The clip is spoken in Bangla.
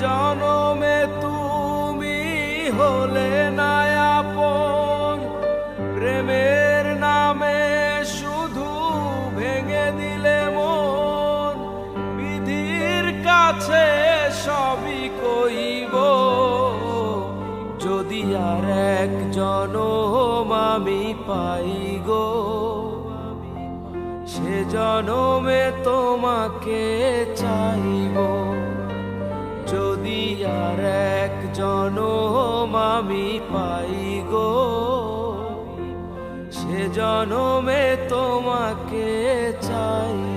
জনমে তুমি হলে না আপন, প্রেমের নামে শুধু ভেঙে দিলে মন। বিধির কাছে সবই কইব, যদি আর এক জনম আমি পাই গো, সে জনমে তোমাকে চাইব। যদি আর এক জনম আমি পাই গো, সে জনমে তোমাকে চাই।